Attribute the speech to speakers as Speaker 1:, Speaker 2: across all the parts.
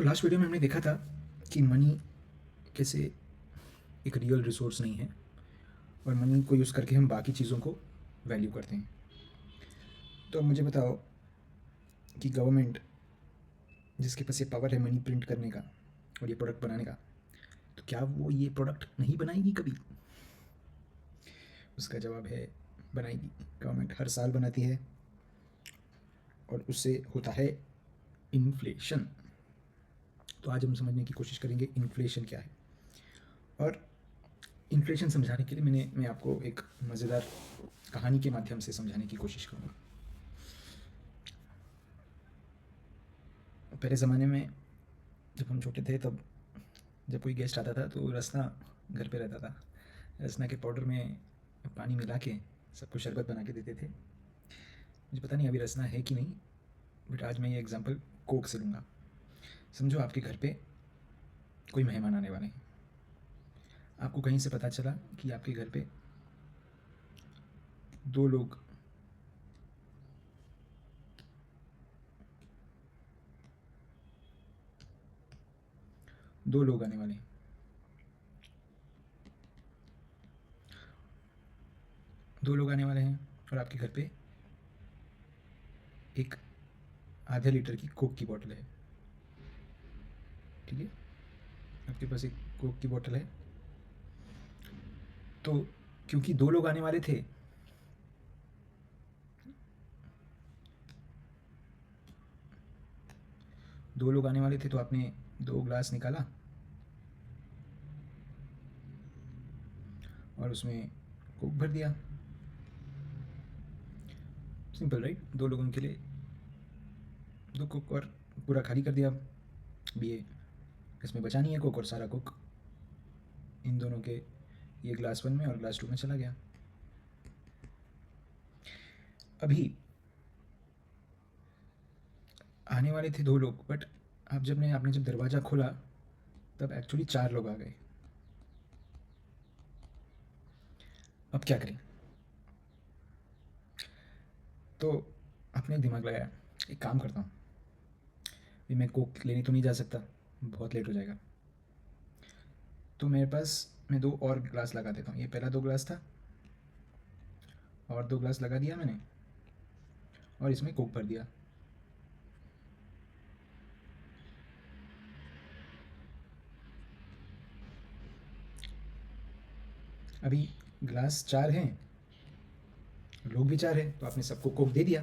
Speaker 1: तो last video में हमने देखा था कि मनी कैसे एक रियल रिसोर्स नहीं है और मनी को यूज़ करके हम बाकी चीज़ों को वैल्यू करते हैं। तो अब मुझे बताओ कि गवर्नमेंट जिसके पास ये पावर है मनी प्रिंट करने का और ये प्रोडक्ट बनाने का, तो क्या वो ये प्रोडक्ट नहीं बनाएगी कभी? उसका जवाब है बनाएगी। गवर्नमेंट हर साल बनाती है और उससे होता है इन्फ्लेशन। तो आज हम समझने की कोशिश करेंगे इन्फ्लेशन क्या है। और इन्फ्लेशन समझाने के लिए मैं आपको एक मज़ेदार कहानी के माध्यम से समझाने की कोशिश करूँगा। पहले ज़माने में जब हम छोटे थे तब जब कोई गेस्ट आता था तो रसना घर पे रहता था। रसना के पाउडर में पानी मिला के सबको शरबत बना के देते थे। मुझे पता नहीं अभी रसना है कि नहीं, बट आज मैं ये एग्ज़ाम्पल कोक से लूँगा। समझो आपके घर पे कोई मेहमान आने वाले हैं। आपको कहीं से पता चला कि आपके घर पे दो लोग आने वाले हैं। दो लोग आने वाले हैं और आपके घर पे एक आधे लीटर की कोक की बोतल है। ठीक है, आपके पास एक कोक की बोतल है। तो क्योंकि दो लोग आने वाले थे, तो आपने दो ग्लास निकाला और उसमें कोक भर दिया। Simple right? दो लोगों के लिए दो कोक और पूरा खाली कर दिया। अब ये इसमें बचा नहीं है कोक और सारा कोक इन दोनों के ये ग्लास 1 में और ग्लास 2 में चला गया। अभी आने वाले थे दो लोग, बट आपने जब दरवाज़ा खोला तब एक्चुअली 4 लोग आ गए। अब क्या करें? तो आपने दिमाग लगाया, एक काम करता हूँ, अभी मैं कोक लेने तो नहीं जा सकता, बहुत लेट हो जाएगा। तो मेरे पास मैं दो और ग्लास लगा देता हूँ। ये पहला दो ग्लास था और दो ग्लास लगा दिया मैंने और इसमें कोक भर दिया। अभी ग्लास 4 हैं, लोग भी 4 हैं, तो आपने सबको कोक दे दिया।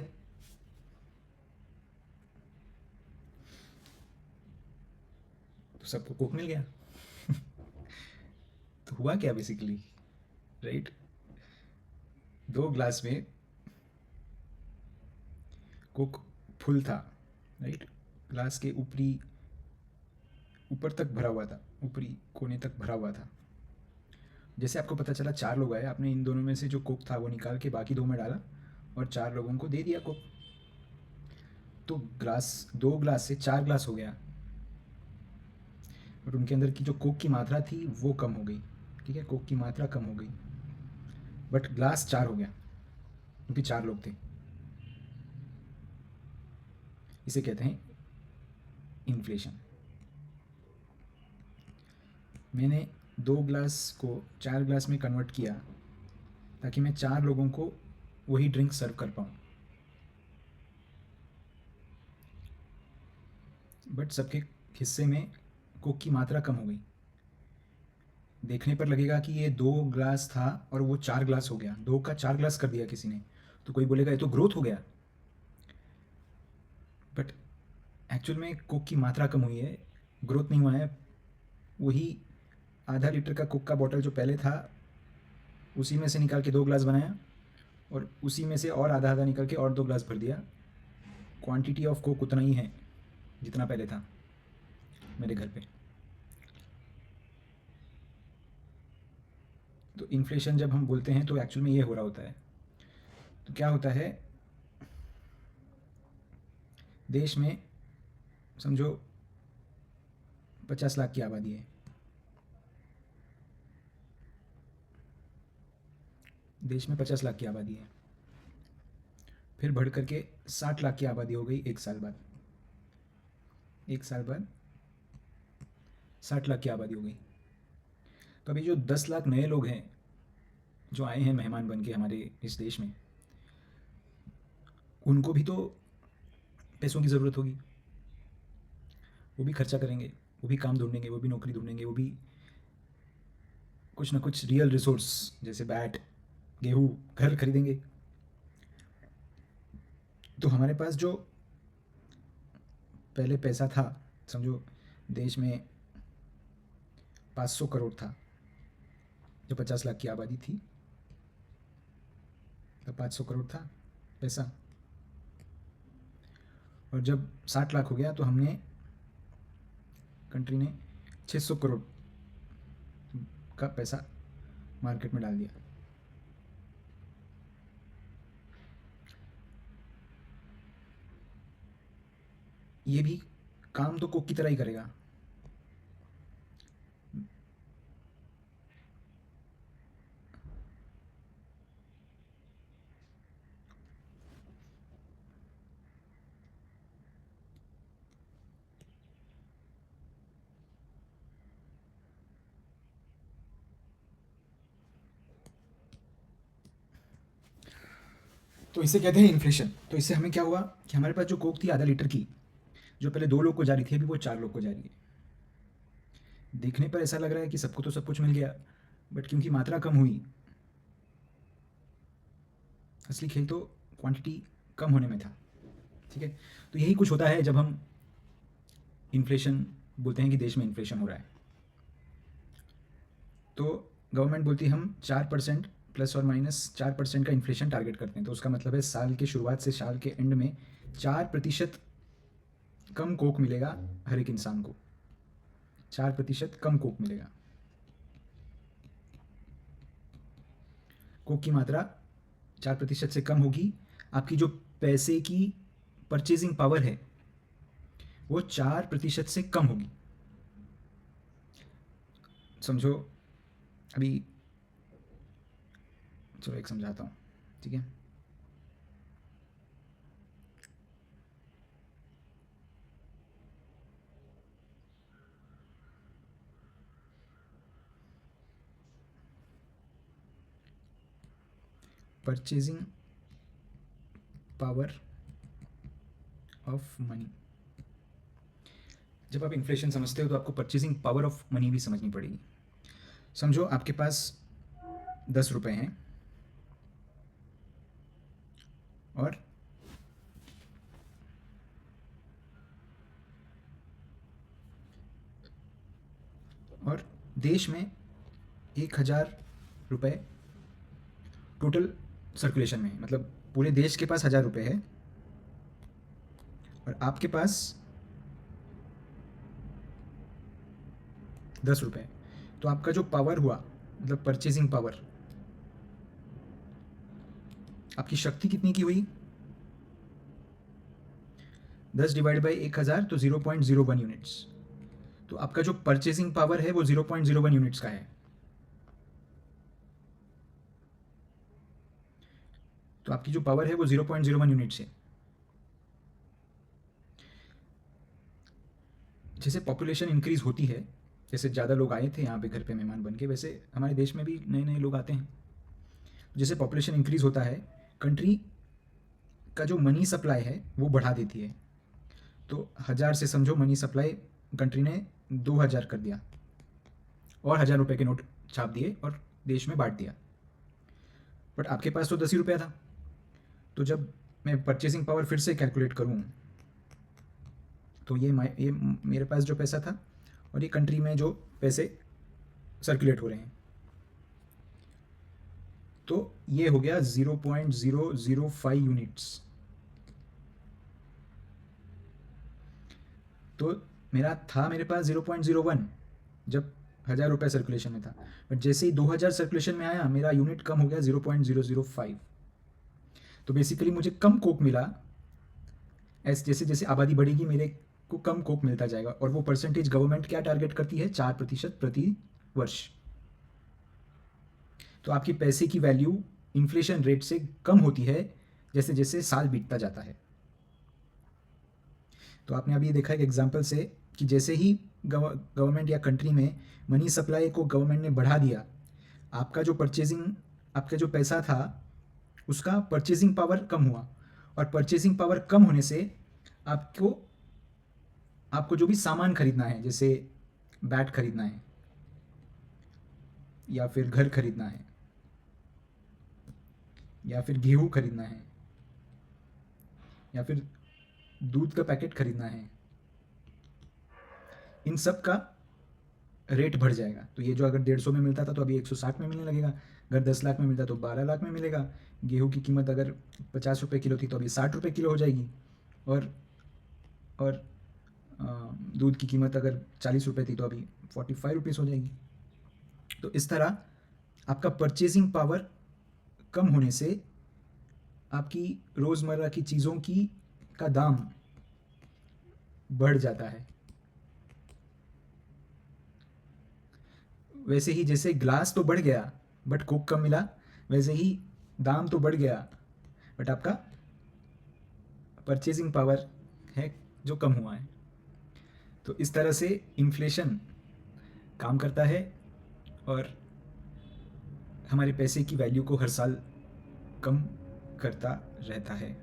Speaker 1: तो सबको कोक मिल गया। तो हुआ क्या बेसिकली, राइट? दो ग्लास में कोक फुल था, राइट? ग्लास के ऊपर तक भरा हुआ था, ऊपरी कोने तक भरा हुआ था। जैसे आपको पता चला 4 लोग आए, आपने इन दोनों में से जो कोक था वो निकाल के बाकी दो में डाला और 4 लोगों को दे दिया कोक। तो दो ग्लास से 4 ग्लास हो गया, और उनके अंदर की जो कोक की मात्रा थी वो कम हो गई। ठीक है, कोक की मात्रा कम हो गई, बट ग्लास 4 हो गया क्योंकि 4 लोग थे। इसे कहते हैं इन्फ्लेशन। मैंने दो ग्लास को 4 ग्लास में कन्वर्ट किया ताकि मैं 4 लोगों को वही ड्रिंक सर्व कर पाऊँ, बट सबके हिस्से में कोक की मात्रा कम हो गई। देखने पर लगेगा कि ये 2 ग्लास था और वो 4 ग्लास हो गया, 2 का 4 ग्लास कर दिया किसी ने, तो कोई बोलेगा ये तो ग्रोथ हो गया, बट एक्चुअल में कोक की मात्रा कम हुई है, ग्रोथ नहीं हुआ है। वही आधा लीटर का कोक का बॉटल जो पहले था उसी में से निकाल के 2 ग्लास बनाया और उसी में से और आधा आधा निकाल के और 2 ग्लास भर दिया। क्वांटिटी ऑफ कोक उतना ही है जितना पहले था मेरे घर पे। तो इन्फ्लेशन जब हम बोलते हैं तो एक्चुअल में ये हो रहा होता है। तो क्या होता है, देश में समझो 50 लाख की आबादी है। देश में 50 लाख की आबादी है, फिर बढ़ करके 60 लाख की आबादी हो गई एक साल बाद। 60 लाख की आबादी हो गई। तो अभी जो 10 लाख नए लोग हैं जो आए हैं मेहमान बन के हमारे इस देश में, उनको भी तो पैसों की ज़रूरत होगी। वो भी खर्चा करेंगे, वो भी काम ढूंढेंगे, वो भी नौकरी ढूंढेंगे, वो भी कुछ ना कुछ रियल रिसोर्स जैसे बैट, गेहूँ, घर खरीदेंगे। तो हमारे पास जो पहले पैसा था, समझो देश में 500 करोड़ था जो 50 लाख की आबादी थी, तब 500 करोड़ था पैसा। और जब 60 लाख हो गया तो हमने, कंट्री ने 600 करोड़ का पैसा मार्केट में डाल दिया। ये भी काम तो कोक की तरह ही करेगा। तो इसे कहते हैं इन्फ्लेशन। तो इससे हमें क्या हुआ कि हमारे पास जो कोक थी ½ लीटर की, जो पहले 2 लोग को जा रही थी, अभी वो 4 लोग को जा रही है। देखने पर ऐसा लग रहा है कि सबको तो सब कुछ मिल गया, बट क्योंकि मात्रा कम हुई, असली खेल तो क्वांटिटी कम होने में था। ठीक है, तो यही कुछ होता है जब हम इन्फ्लेशन बोलते हैं कि देश में इन्फ्लेशन हो रहा है। तो गवर्नमेंट बोलती है हम 4% ±4% का इन्फ्लेशन टारगेट करते हैं। तो उसका मतलब है साल के शुरुआत से साल के एंड में 4% कम कोक मिलेगा हर एक इंसान को। 4% कम कोक मिलेगा। कोक की मात्रा 4% से कम होगी। आपकी जो पैसे की परचेजिंग पावर है वो 4% से कम होगी। समझो, अभी चलो एक समझाता हूँ, ठीक है। परचेजिंग पावर ऑफ मनी, जब आप इन्फ्लेशन समझते हो तो आपको परचेजिंग पावर ऑफ मनी भी समझनी पड़ेगी। समझो आपके पास 10 रुपये हैं और देश में 1000 रुपये टोटल सर्कुलेशन में है। मतलब पूरे देश के पास 1000 रुपये है और आपके पास 10 रुपये। तो आपका जो पावर हुआ, मतलब परचेजिंग पावर, आपकी शक्ति कितनी की हुई? 10 डिवाइड बाई 1000 तो 0.01 यूनिट्स। तो आपका जो परचेजिंग पावर है वो 0.01 यूनिट्स का है। तो आपकी जो पावर है वो 0.01 यूनिट्स है। जैसे पॉपुलेशन इंक्रीज होती है, जैसे ज़्यादा लोग आए थे यहाँ पे घर पे मेहमान बन के, वैसे हमारे देश में भी नए नए लोग आते हैं। जैसे पॉपुलेशन इंक्रीज होता है, कंट्री का जो मनी सप्लाई है वो बढ़ा देती है। तो 1000 से समझो मनी सप्लाई कंट्री ने 2000 कर दिया और 1000 रुपये के नोट छाप दिए और देश में बांट दिया। बट आपके पास तो 10 ही रुपया था। तो जब मैं परचेजिंग पावर फिर से कैलकुलेट करूँ तो ये मेरे पास जो पैसा था और ये कंट्री में जो पैसे सर्कुलेट हो रहे हैं, तो ये हो गया 0.005 यूनिट्स। तो मेरे पास 0.01 जब 1000 रुपये सर्कुलेशन में था, बट जैसे ही 2000 सर्कुलेशन में आया मेरा यूनिट कम हो गया 0.005। तो बेसिकली मुझे कम कोक मिला। जैसे जैसे आबादी बढ़ेगी मेरे को कम कोक मिलता जाएगा। और वो परसेंटेज गवर्नमेंट क्या टारगेट करती है? 4% प्रति वर्ष। तो आपकी पैसे की वैल्यू इन्फ्लेशन रेट से कम होती है जैसे जैसे साल बीतता जाता है। तो आपने अभी देखा एक एग्जाम्पल से कि जैसे ही गवर्नमेंट या कंट्री में मनी सप्लाई को गवर्नमेंट ने बढ़ा दिया, आपका जो परचेजिंग, आपका जो पैसा था उसका परचेजिंग पावर कम हुआ, और परचेजिंग पावर कम होने से आपको आपको जो भी सामान खरीदना है, जैसे बैट खरीदना है या फिर घर खरीदना है या फिर गेहूँ खरीदना है या फिर दूध का पैकेट खरीदना है, इन सब का रेट बढ़ जाएगा। तो ये जो अगर 150 में मिलता था तो अभी 160 में मिलने लगेगा। अगर 10 लाख में मिलता तो 12 लाख में मिलेगा। गेहूँ की कीमत अगर 50 रुपये किलो थी तो अभी 60 रुपये किलो हो जाएगी। और दूध की कीमत अगर 40 रुपये थी तो अभी 45 रुपीज़ हो जाएगी। तो इस तरह आपका परचेजिंग पावर कम होने से आपकी रोज़मर्रा की चीज़ों की का दाम बढ़ जाता है। वैसे ही जैसे ग्लास तो बढ़ गया बट कोक कम मिला, वैसे ही दाम तो बढ़ गया बट आपका परचेजिंग पावर है जो कम हुआ है। तो इस तरह से इन्फ्लेशन काम करता है और हमारे पैसे की वैल्यू को हर साल कम करता रहता है।